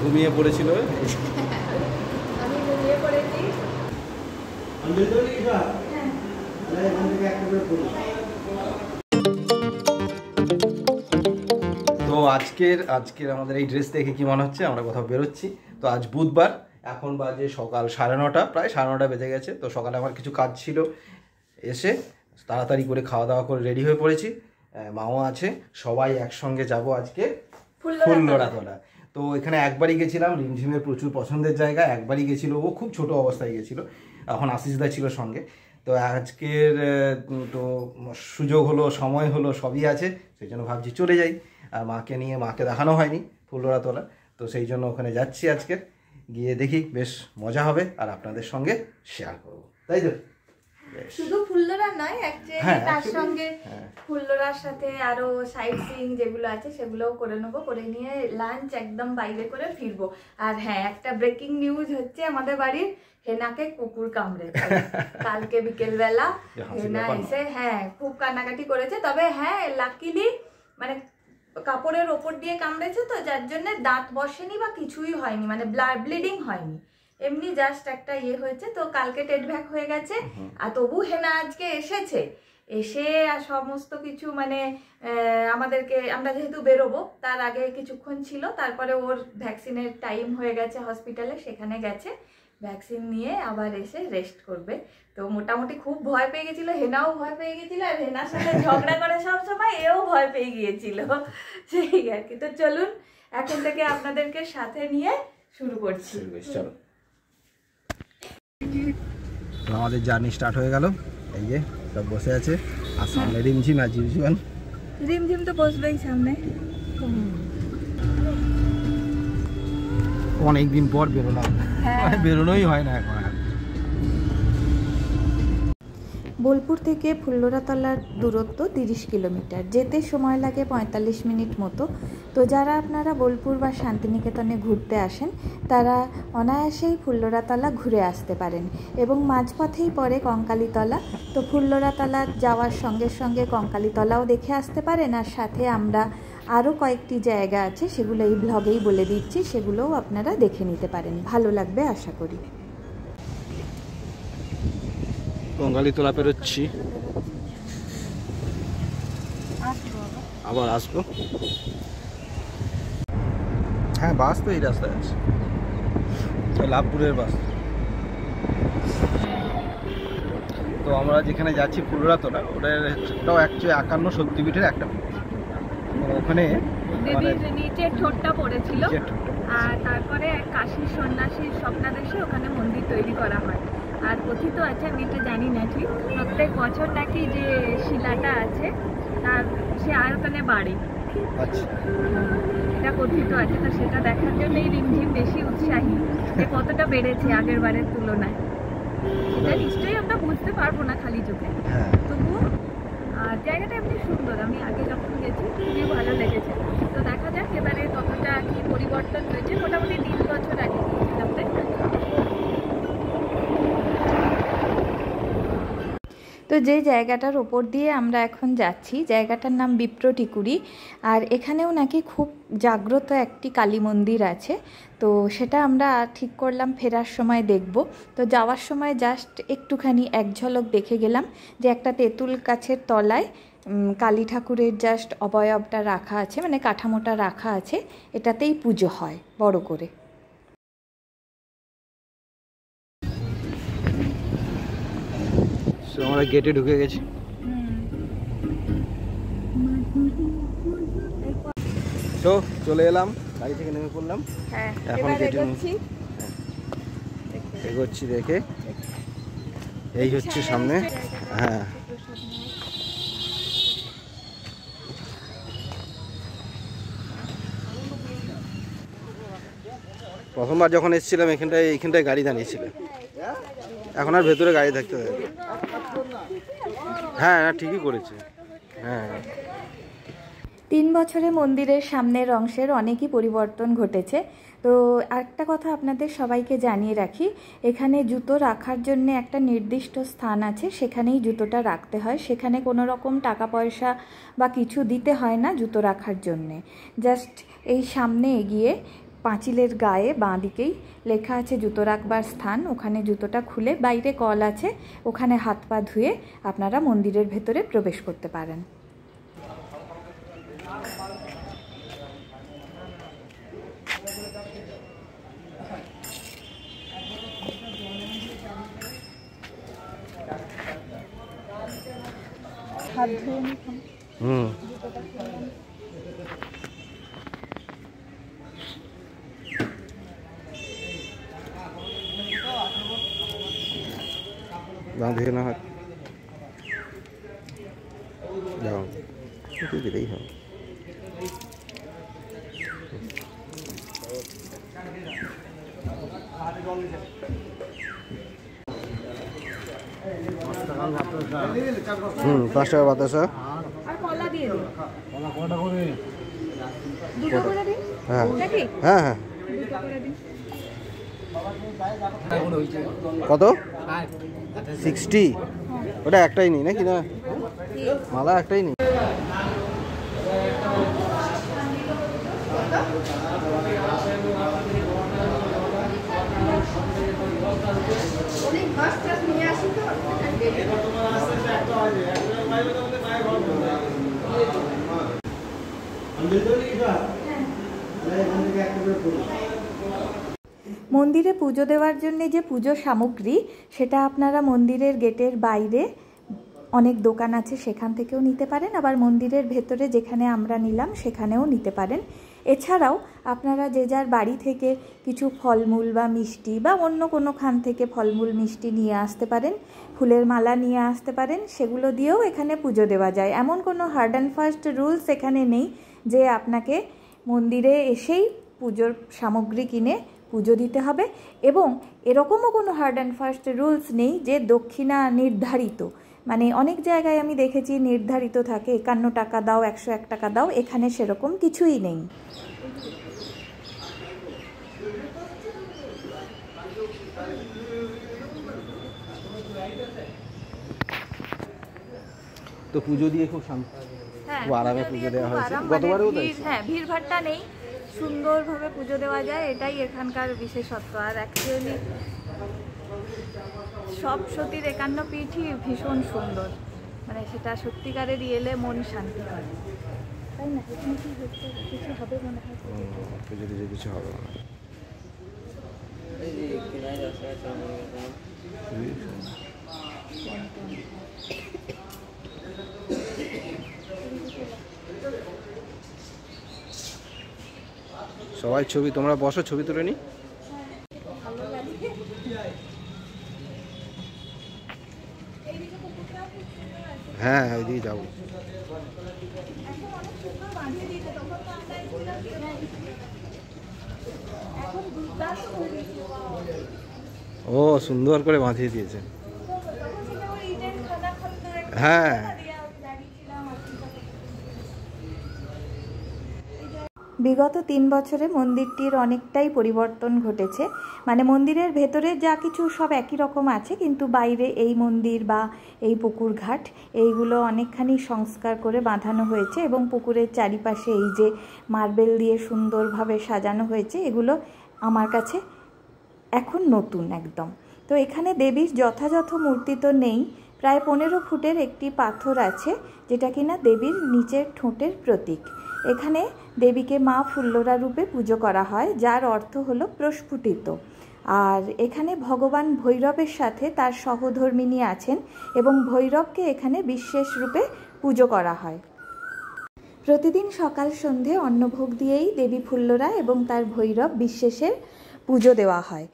ঘুমিয়ে পড়েছিল। আমি ঘুমিয়ে পড়েছি। তো আজকের আমাদের এই ড্রেস দেখে কি মনে হচ্ছে আমরা কোথাও বেরোচ্ছি। তো আজ বুধবার, এখন বাজে সকাল 9:30, প্রায় 9:30 বেজে গেছে। তো সকালে আমার কিছু কাজ ছিল, এসে তাড়াতাড়ি করে খাওয়া দাওয়া করে রেডি হয়ে পড়েছি। মাও আছে, সবাই একসঙ্গে যাব আজকে ফুল্লরাতলা। তো এখানে একবারই গেছিলাম, রিমঝিমের প্রচুর পছন্দের জায়গা। একবারই গেছিলো, ও খুব ছোট অবস্থায় গেছিলো, এখন আশিসদা ছিল সঙ্গে। তো আজকের তো সুযোগ হলো, সময় হলো, সবই আছে, সেই জন্য ভাবছি চলে যাই। আর মাকে নিয়ে, মাকে দেখানো হয়নি ফুল্লরাতলা, তো সেই জন্য ওখানে যাচ্ছি আজকে। গিয়ে দেখি, বেশ মজা হবে আর আপনাদের সঙ্গে শেয়ার করবো, তাই তো? শুধু ফুল্লরা নয়, অ্যাকচুয়ালি তার সঙ্গে ফুল্লরার সাথে আরো সাইট সিইং যেগুলো আছে সেগুলোও করে নেবো, করে নিয়ে লাঞ্চ একদম বাইরে করে ফিরবো। আর হ্যাঁ, একটা ব্রেকিং নিউজ হচ্ছে, আমাদের বাড়ির হেনাকে কুকুর কামড়েছে কালকে বিকেল বেলা। হেনা এসে খুব কান্নাকাটি করেছে, তবে লাকিলি মানে কাপড়ের ওপর দিয়ে কামড়েছে, তো যার জন্য দাঁত বসেনি বা কিছুই হয়নি, মানে ব্লিডিং হয়নি, এমনি জাস্ট একটা হয়েছে। তো কালকে টেট ভ্যাক হয়ে গেছে। আর তবু হেনা আজকে এসে আর সমস্ত কিছু মানে আমাদেরকে, আমরা যেহেতু বেরোবো তার আগে কিছুক্ষণ ছিল, তারপরে ওর ভ্যাকসিনের টাইম হয়ে গেছে হসপিটালে, সেখানে গেছে ভ্যাকসিন নিয়ে আবার এসে রেস্ট করবে। তো মোটামুটি খুব ভয় পেয়ে গেছিল, হেনাও ভয় পেয়ে গেছিল, আর হেনার সাথে ঝগড়া করে সব সময় এও ভয় পেয়ে গিয়েছিল, সেই আর কি। তো চলুন এখন থেকে আপনাদেরকে সাথে নিয়ে শুরু করছি। চলো, তো আমাদের জার্নি স্টার্ট হয়ে গেল। এই যে সব বসে আছে, আর সামনে রিমঝিম আর জিউজিওয়ান। রিমঝিম তো বসবেই সামনে। অনেকদিন পর বেরোলাম, বেরোনোই হয় না এখন। বোলপুর থেকে ফুল্লরাতলার দূরত্ব 30 কিলোমিটার, যেতে সময় লাগে 45 মিনিট মতো। তো যারা আপনারা বোলপুর বা শান্তিনিকেতনে ঘুরতে আসেন, তারা অনায়াসেই ফুল্লরাতলা ঘুরে আসতে পারেন, এবং মাঝপথেই পড়ে কঙ্কালীতলা। তো ফুল্লরাতলা যাওয়ার সঙ্গে সঙ্গে কঙ্কালীতলাও দেখে আসতে পারেন, আর সাথে আমরা আরও কয়েকটি জায়গা আছে, সেগুলো এই ব্লগেই বলে দিচ্ছি, সেগুলোও আপনারা দেখে নিতে পারেন, ভালো লাগবে আশা করি। কঙ্কালীতলা পেরোচ্ছি, আবার আসবো। হ্যাঁ, বাস তো এই রাস্তায় আছে, লাভপুরের বাস। তো আমরা যেখানে যাচ্ছি ফুল্লরাতলা, ওটাও অ্যাকচুয়ালি 51 শক্তিপীঠের একটা। ওখানে নিচের ঠোঁটটা পড়েছিল, আর তারপরে কাশীর সন্ন্যাসীর স্বপ্নাদেশে ওখানে মন্দির তৈরি করা হয়। আর কথিত আছে, আমি এটা জানি না ঠিক, প্রত্যেক বছর নাকি যে শিলাটা আছে তার সে আয়তনে বাড়ে, এটা কথিত আছে। তো সেটা দেখার জন্যই রিমঝিম বেশি উৎসাহী, যে কতটা বেড়েছে আগের বারের তুলনায়। সেটা নিশ্চয়ই আমরা বুঝতে পারবো না খালি চোখে, তবুও আর জায়গাটা এমনি সুন্দর। আমি আগে যখন গেছি খুবই ভালো লেগেছে। তো দেখা যাক এবারে কতটা কি পরিবর্তন হয়েছে। মোটামুটি 3 বছর আগে গিয়েছিলাম, তাই না? তো যে জায়গাটার ওপর দিয়ে আমরা এখন যাচ্ছি, জায়গাটার নাম বিপ্রটিকুড়ি, আর এখানেও নাকি খুব জাগ্রত একটি কালী মন্দির আছে। তো সেটা আমরা ঠিক করলাম ফেরার সময় দেখব। তো যাওয়ার সময় জাস্ট একটুখানি এক ঝলক দেখে গেলাম, যে একটা তেঁতুল গাছের তলায় কালী ঠাকুরের জাস্ট অবয়বটা রাখা আছে, মানে কাঠামোটা রাখা আছে, এটাতেই পুজো হয় বড় করে। আমরা গেটে ঢুকে গেছি। তো চলে এলাম, গাড়ি থেকে নেমে পড়লাম। এখন এগোচ্ছি, দেখে এই হচ্ছে সামনে। হ্যাঁ, প্রথমবার যখন এসেছিলাম এইখানটায় গাড়ি দাঁড়িয়েছিল, এখন আর ভেতরে গাড়ি থাকতে হবে। হ্যাঁ, ঠিকই করেছে। হ্যাঁ, 3 বছরে মন্দিরের সামনের অংশের অনেকই পরিবর্তন ঘটেছে। তো আরেকটা কথা আপনাদের সবাইকে জানিয়ে রাখি, এখানে জুতো রাখার জন্য একটা নির্দিষ্ট স্থান আছে, সেখানেই জুতোটা রাখতে হয়। সেখানে কোনো রকম টাকা পয়সা বা কিছু দিতে হয় না জুতো রাখার জন্যে। জাস্ট এই সামনে এগিয়ে পাঁচিলের গায়ে বাঁ দিকেই লেখা আছে জুতো রাখবার স্থান। ওখানে জুতোটা খুলে বাইরে কল আছে, ওখানে হাত পা ধুয়ে আপনারা মন্দিরের ভেতরে প্রবেশ করতে পারেন। হাত ধুয়ে নিতাম। बांधे ना हाथ जाओ तो दिखाई हो पाँच टाका बतासा আর কলা দিয়ে দিন। কলা কয়টা করে? দুটো করে দিন। হ্যাঁ নাকি? হ্যাঁ হ্যাঁ দুটো করে দিন। কত 60 ওটা একটাই নেই নাকি না মালা একটাই নেই মন্দিরে পুজো দেওয়ার জন্য যে পুজো সামগ্রী সেটা আপনারা মন্দিরের গেটের বাইরে অনেক দোকান আছে, সেখান থেকেও নিতে পারেন, আবার মন্দিরের ভেতরে যেখানে আমরা নিলাম সেখানেও নিতে পারেন। এছাড়াও আপনারা যে যার বাড়ি থেকে কিছু ফলমূল বা মিষ্টি বা অন্য কোনো খান থেকে ফলমূল মিষ্টি নিয়ে আসতে পারেন, ফুলের মালা নিয়ে আসতে পারেন, সেগুলো দিয়েও এখানে পুজো দেওয়া যায়। এমন কোনো হার্ড অ্যান্ড ফাস্ট রুলস এখানে নেই যে আপনাকে মন্দিরে এসেই পুজোর সামগ্রী কিনে পুজো দিতে হবে, এবং এরকমও কোনো হার্ড অ্যান্ড ফাস্ট রুলস নেই যে দক্ষিণা নির্ধারিত। মানে অনেক জায়গায় আমি দেখেছি নির্ধারিত থাকে 51 টাকা দাও, 101 টাকা দাও, এখানে সেরকম কিছুই নেই। তো পুজো দিয়ে খুব শান্তি, খুব আরামে পুজো দেওয়া হয়েছে। গতবারেও তাই। হ্যাঁ, ভিড়ভাট্টা নেই, সুন্দরভাবে পুজো দেওয়া যায়, এটাই এখানকার বিশেষত্ব। আর অ্যাকচুয়ালি সব সতীর 51 পিঠই ভীষণ সুন্দর, মানে সেটা সত্যিকারেরই এলে মন শান্তি হয়, তাই না? এখানে কি হচ্ছে, কিছু হবে মনে হয়? পুজো দিয়ে কিছু হবে না। সবাই ছবি, তোমরা বসো ছবি তুলে নি। হ্যাঁ ওইদিকে যাবো। ও সুন্দর করে বাঁধিয়ে দিয়েছে। হ্যাঁ বিগত 3 বছরে মন্দিরটির অনেকটাই পরিবর্তন ঘটেছে। মানে মন্দিরের ভেতরে যা কিছু সব একই রকম আছে, কিন্তু বাইরে এই মন্দির বা এই পুকুর ঘাট এইগুলো অনেকখানি সংস্কার করে বাঁধানো হয়েছে, এবং পুকুরের চারিপাশে এই যে মার্বেল দিয়ে সুন্দরভাবে সাজানো হয়েছে, এগুলো আমার কাছে এখন নতুন একদম। তো এখানে দেবীর যথাযথ মূর্তি তো নেই, প্রায় 15 ফুটের একটি পাথর আছে যেটা কিনা দেবীর নিচের ঠোঁটের প্রতীক। এখানে দেবীকে মা ফুল্লরা রূপে পুজো করা হয়, যার অর্থ হলো প্রস্ফুটিত। আর এখানে ভগবান ভৈরবের সাথে তার সহধর্মিণী আছেন, এবং ভৈরবকে এখানে বিশেষ রূপে পুজো করা হয়। প্রতিদিন সকাল সন্ধে অন্নভোগ দিয়েই দেবী ফুল্লরা এবং তার ভৈরব বিশেষের পুজো দেওয়া হয়।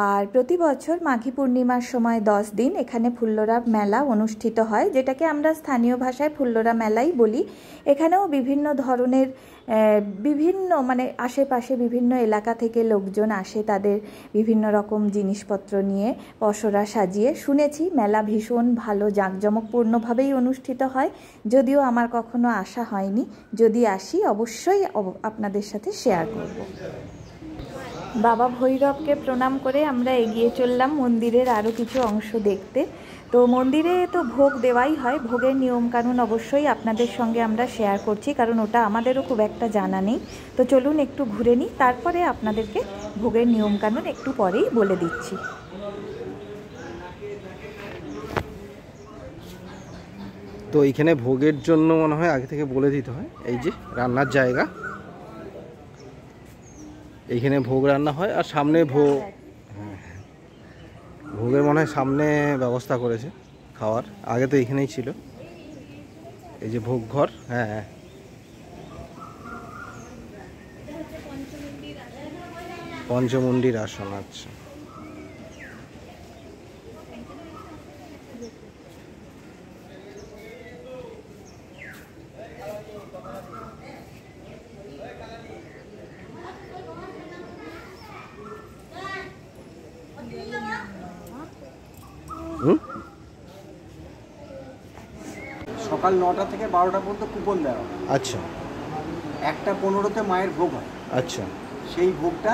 আর প্রতি বছর মাঘী পূর্ণিমার সময় 10 দিন এখানে ফুল্লরা মেলা অনুষ্ঠিত হয়, যেটাকে আমরা স্থানীয় ভাষায় ফুল্লরা মেলাই বলি। এখানেও বিভিন্ন ধরনের বিভিন্ন মানে আশেপাশে বিভিন্ন এলাকা থেকে লোকজন আসে, তাদের বিভিন্ন রকম জিনিসপত্র নিয়ে পসরা সাজিয়ে। শুনেছি মেলা ভীষণ ভালো জাঁকজমকপূর্ণভাবেই অনুষ্ঠিত হয়, যদিও আমার কখনো আসা হয়নি। যদি আসি অবশ্যই আপনাদের সাথে শেয়ার করব। বাবা ভৈরবকে প্রণাম করে আমরা এগিয়ে চললাম মন্দিরের আরও কিছু অংশ দেখতে। তো মন্দিরে তো ভোগ দেওয়াই হয়, ভোগের নিয়মকানুন অবশ্যই আপনাদের সঙ্গে আমরা শেয়ার করছি, কারণ ওটা আমাদেরও খুব একটা জানা নেই। তো চলুন একটু ঘুরে নিই, তারপরে আপনাদেরকে ভোগের নিয়মকানুন একটু পরেই বলে দিচ্ছি। তো এইখানে ভোগের জন্য মনে হয় আগে থেকে বলে দিতে হয়, এই যে রান্নার জায়গা, এইখানে ভোগ রান্না হয়। আর সামনে ভোগের মনে হয় সামনে ব্যবস্থা করেছে খাওয়ার, আগে তো এইখানেই ছিল, এই যে ভোগ ঘর। হ্যাঁ হ্যাঁ, পঞ্চমুণ্ডির আসন। আচ্ছা, সকাল 9টা থেকে 12টা পর্যন্ত কুপন দেওয়া হয়। আচ্ছা, 1:15-তে মায়ের ভোগ হয়। আচ্ছা, সেই ভোগটা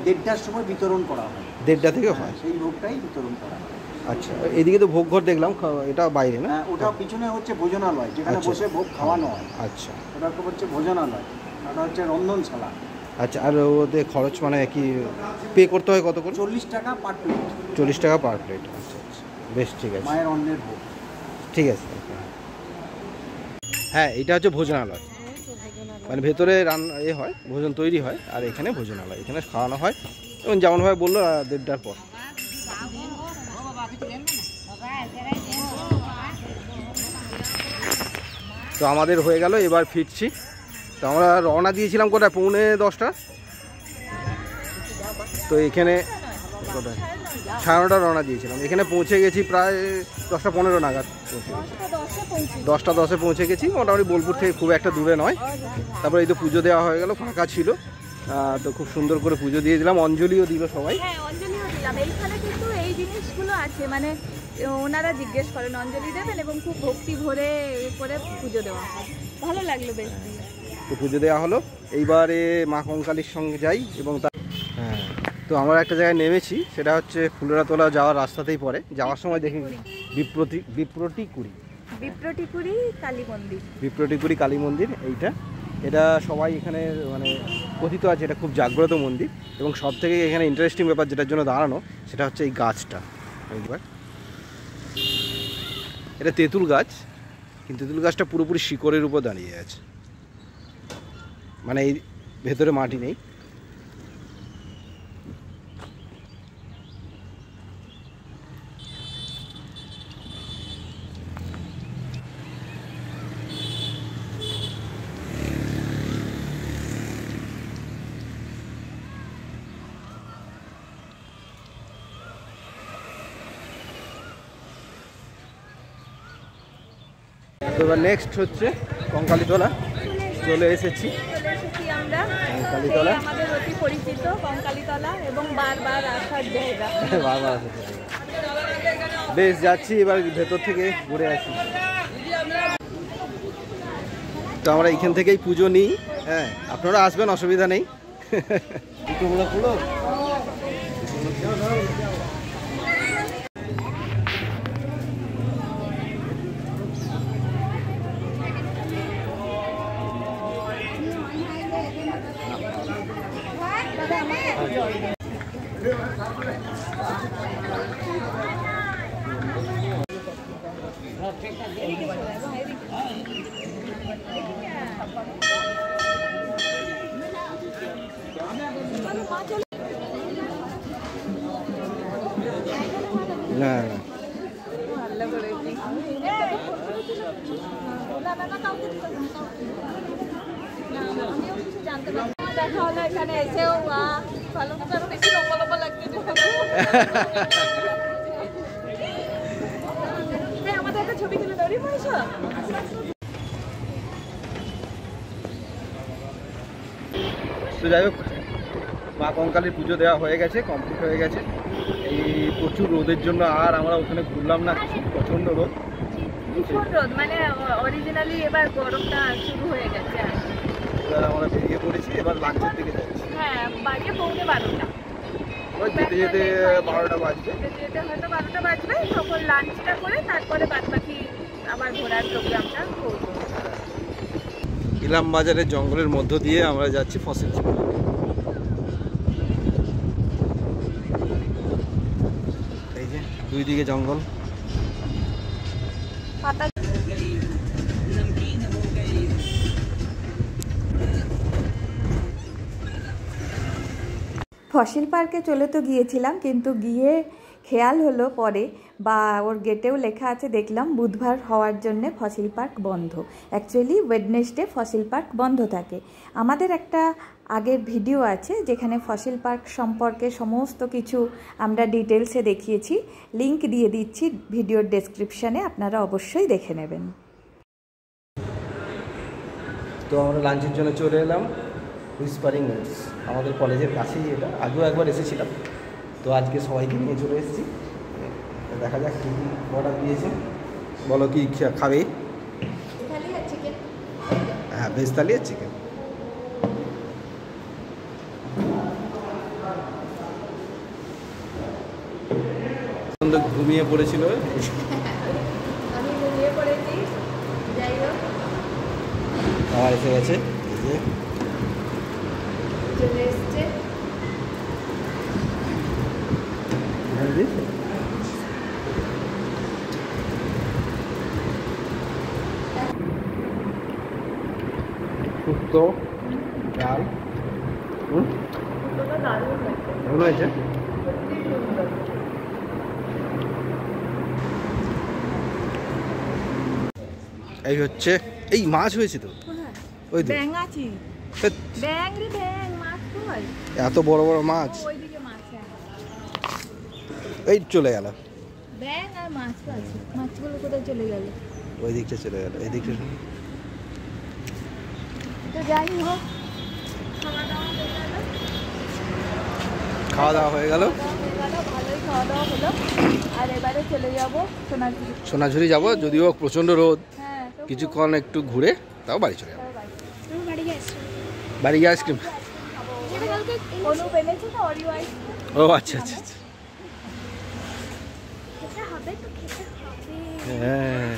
1:30টার সময় বিতরণ করা হয়। 1:30টা থেকে হয়, সেই ভোগটাই বিতরণ করা হয়। আচ্ছা। এদিকে তো ভোগ ঘর দেখলাম, এটা বাইরে না? ওটা পিছনে হচ্ছে ভোজনালয়, যেখানে বসে ভোগ খাওয়ানো হয়। আচ্ছা, ওটা হচ্ছে ভোজনালয়, ওটা হচ্ছে রন্ধনশালা। আচ্ছা। আর ওদের খরচ মানে কি পে করতে হয় কত করে? 40 টাকা পার প্লেট। 40 টাকা পার প্লেট। আচ্ছা আচ্ছা, বেশ, ঠিক আছে। মায়ের অন্নের ভোগ, ঠিক আছে। হ্যাঁ, এটা হচ্ছে ভোজনালয়, মানে ভেতরে রান্না হয়, ভোজন তৈরি হয়, আর এখানে ভোজনালয়, এখানে খাওয়ানো হয়। এবং যেমনভাবে বললো 1:30টার পর। তো আমাদের হয়ে গেল, এবার ফিরছি। তো আমরা রওনা দিয়েছিলাম কোথায়, 9:45। তো এখানে কোথায় 9:30 রওনা দিয়েছিলাম, এখানে পৌঁছে গেছি প্রায় 10:15 নাগাদ পৌঁছে গেছি। 10:10 পৌঁছে গেছি, মোটামুটি বোলপুর থেকে খুব একটা দূরে নয়। তারপরে এই তো পুজো দেওয়া হয়ে গেল, ফাঁকা ছিল, তো খুব সুন্দর করে পুজো দিয়ে দিলাম, অঞ্জলিও দিল সবাই। হ্যাঁ, অঞ্জলিও দিলাম। এইখানে কিন্তু এই জিনিসগুলো আছে, মানে ওনারা জিজ্ঞেস করেন অঞ্জলি দেবেন, এবং খুব ভক্তি ভরে করে পুজো দেওয়া হয়। ভালো লাগলো বেশ। তো পুজো দেওয়া হলো, এইবারে মা কঙ্কালীর সঙ্গে যাই। এবং হ্যাঁ, তো আমরা একটা জায়গায় নেমেছি, সেটা হচ্ছে ফুলরাতলা যাওয়ার রাস্তাতেই পড়ে। যাওয়ার সময় দেখি বিপ্রটিকুড়ি কালী মন্দির। এটা সবাই এখানে মানে কথিত আছে, এটা খুব জাগ্রত মন্দির। এবং সব থেকে এখানে ইন্টারেস্টিং ব্যাপার যেটার জন্য দাঁড়ানো, সেটা হচ্ছে এই গাছটা। একবার এটা তেঁতুল গাছ, কিন্তু তেঁতুল গাছটা পুরোপুরি শিকড়ের উপর দাঁড়িয়ে আছে, মানে এই ভেতরে মাটি নেই। তো এবার নেক্সট হচ্ছে কঙ্কালীতলা। চলে এসেছি আমরা কঙ্কালীতলা, আমাদের অতি পরিচিত কঙ্কালীতলা, এবং বারবার আসার জায়গা। বারবার বেশ যাচ্ছি, এবার ভেতর থেকে ঘুরে আসি। তো আমরা এখান থেকেই পুজো নিই। হ্যাঁ, আপনারা আসবেন, অসুবিধা নেই। না না, দেখা হলো এখানে এসেও, ভালো বেশি লম্বা লম্বা লাগছে। আমাদের একটা ছবি তুলে দৌড়ি পড়েছ। তো যাই হোক, মা কঙ্কালীর পুজো দেওয়া হয়ে গেছে, কমপ্লিট হয়ে গেছে। এই প্রচুর রোদের জন্য আর আমরা ওখানে ঘুরলাম না, প্রচণ্ড রোদ। ভীষণ রোদ, মানে অরিজিনালি এবার গরমটা শুরু হয়ে গেছে। এবার আমরা বেরিয়ে পড়েছি, এবার লাঞ্চের দিকে যাচ্ছি। হ্যাঁ, বাজে 11:15। যেতে যেতে 12টা বাজবে। যেতে হয়তো 12টা বাজবে, তখন লাঞ্চটা করে তারপরে বাদবাকি আবার ঘোরার প্রোগ্রামটা করবো। ইলাম বাজারের জঙ্গলের মধ্য দিয়ে আমরা যাচ্ছি ফসিল পার্ক। এই যে দুই দিকে জঙ্গল। পাতা ফসিল পার্কে চলে তো গিয়েছিলাম, কিন্তু গিয়ে খেয়াল হলো পরে, বা ওর গেটেও লেখা আছে দেখলাম, বুধবার হওয়ার জন্যে ফসিল পার্ক বন্ধ। অ্যাকচুয়ালি ওয়েডনেসডে ফসিল পার্ক বন্ধ থাকে। আমাদের একটা আগের ভিডিও আছে যেখানে ফসিল পার্ক সম্পর্কে সমস্ত কিছু আমরা ডিটেলসে দেখিয়েছি, লিংক দিয়ে দিচ্ছি ভিডিওর ডেসক্রিপশানে, আপনারা অবশ্যই দেখে নেবেন। তো আমরা লাঞ্চের জন্য চলে এলাম হুইসপারিং উডস, আমাদের কলেজের কাছেই এটা। আগেও একবার এসেছিলাম, তো আজকে সবাইকে নিয়ে চলে এসেছি। দেখা যাক কী কী অর্ডার দিয়েছে। বলো কি খাবে? হ্যাঁ, ভেজ থালি আর চিকেন। ঘুমিয়ে পড়েছিল। আমি ঘুমিয়ে পড়েছি, যাই হোক আমার এসে গেছে, চলে এসছে। শুক্তো, ডাল, দারুণ হয়েছে। এই হচ্ছে, এই মাছ হয়েছে তো, ওই তো ব্যাং আছে, ব্যাং রে ব্যাং, মাছ কই? এত বড় বড় মাছ, ওইদিকে মাছ এই চলে গেল। ব্যাং আর মাছ আছে, মাছগুলো কোথায় চলে গেল? ওই দিকটা চলে গেল, এই দিকটা। তো যাই হোক, খাওয়া দাওয়া হয়ে গেল, ভালোই খাওয়া দাওয়া হলো। আর এবারে চলে যাবো সোনাঝুরি। সোনাঝুরি যাবো, যদিও প্রচণ্ড রোদ। হ্যাঁ, কিছুক্ষণ একটু ঘুরে তাও বাড়ি চলে যাবো। বাড়ি গিয়ে আইসক্রিম। ও আচ্ছা আচ্ছা আচ্ছা, হ্যাঁ।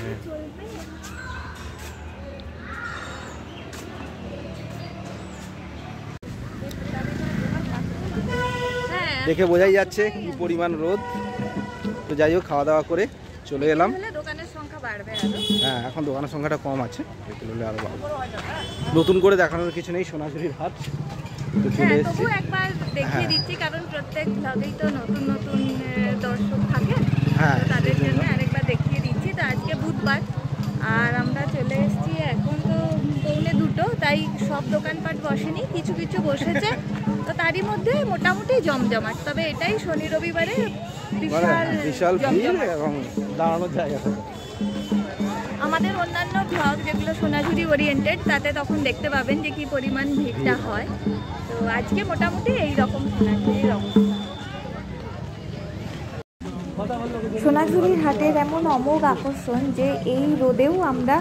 দেখে বোঝাই যাচ্ছে কি পরিমাণ রোদ। তো যাই হোক, খাওয়া দাওয়া করে চলে এলাম। দোকানের সংখ্যা বাড়বে। হ্যাঁ, এখন দোকানের সংখ্যাটা কম আছে, আরো বাড়বে। নতুন করে দেখানোর কিছু নেই, সোনাঝুরির হাট তো চলে এসেছি। একবার দেখিয়ে দিচ্ছি, কারণ প্রত্যেক ব্লগেই তো নতুন নতুন দর্শক থাকে, হ্যাঁ, তাদের জন্য আরেকবার দেখিয়ে দিচ্ছি। তো আজকে বুধবার, আর আমরা চলে এসেছি এখন তো 1:45, তাই সব দোকানপাট বসেনি, কিছু কিছু বসেছে। তো তারই মধ্যে মোটামুটি জমজমাট। তবে এটাই শনি রবিবারে বিশাল ভিড় এবং দাঁড়ানোর জায়গা থাকে। আমাদের অন্যান্য ব্লগ যেগুলো সোনাঝুরি ওরিয়েন্টেড, তাতে তখন দেখতে পাবেন যে কি পরিমাণ ভিড়টা হয়। তো আজকে মোটামুটি এইরকম সোনাঝুরির অবস্থা। সোনাঝুরির হাটের এমন অমোঘ আকর্ষণ যে এই রোদেও আমরা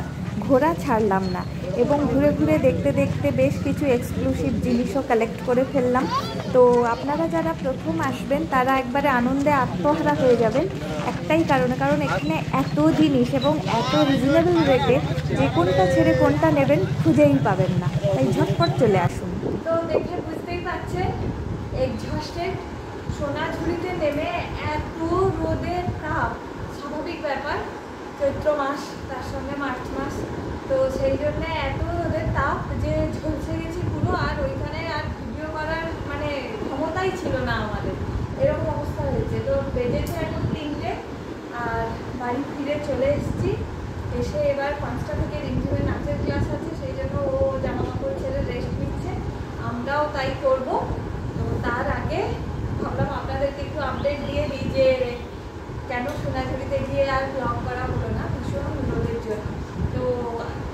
ঘোরা ছাড়লাম না, এবং ঘুরে ঘুরে দেখতে দেখতে বেশ কিছু এক্সক্লুসিভ জিনিসও কালেক্ট করে ফেললাম। তো আপনারা যারা প্রথম আসবেন তারা একবারে আনন্দে আত্মহারা হয়ে যাবেন, একটাই কারণে, কারণ এখানে এত জিনিস এবং এত রিজনেবল রেটে যে কোনটা ছেড়ে কোনটা নেবেন খুঁজেই পাবেন না। তাই ঝটপট চলে আসুন। তো দেখে বুঝতেই পারছেন এক্সস্টেড, সোনাঝুরিতে নেমে এত রোদের তাপ, স্বাভাবিক ব্যাপার, চৈত্র মাস, তার সঙ্গে মার্চ মাস, তো সেই জন্য এত রোদের তাপ যে ঝলসে গেছি পুরো। আর ওইখানে আর ভিডিও করার মানে ক্ষমতাই ছিল না আমাদের, এরকম অবস্থা হয়েছে। তো বেজেছে এখন 3টে, আর বাড়ি ফিরে চলে এসেছি। এসে এবার 5টা থেকে রিমঝিমের নাচের ক্লাস আছে, সেই জন্য ও জামা কাপড় ছেড়ে রেস্ট নিচ্ছে, আমরাও তাই করব। তো তার আগে ভাবলাম আপনাদেরকে একটু আপডেট দিয়ে দিই যে কেন সোনাঝুরিতে গিয়ে আর ব্লগ করা হলো না, ভীষণ রোদের জন্য। তো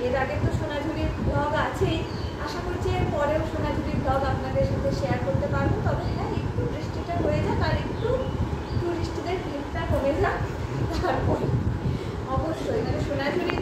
এর আগে তো সোনাঝুরির ব্লগ আছেই, আশা করছি এর পরেও সোনাঝুরির ব্লগ আপনাদের সাথে শেয়ার করতে পারবো। তবে হ্যাঁ, একটু বৃষ্টিটা হয়ে যাক আর একটু টুরিস্টদের ভিড়টা কমে যাক, তারপর অবশ্যই মানে সোনাঝুরি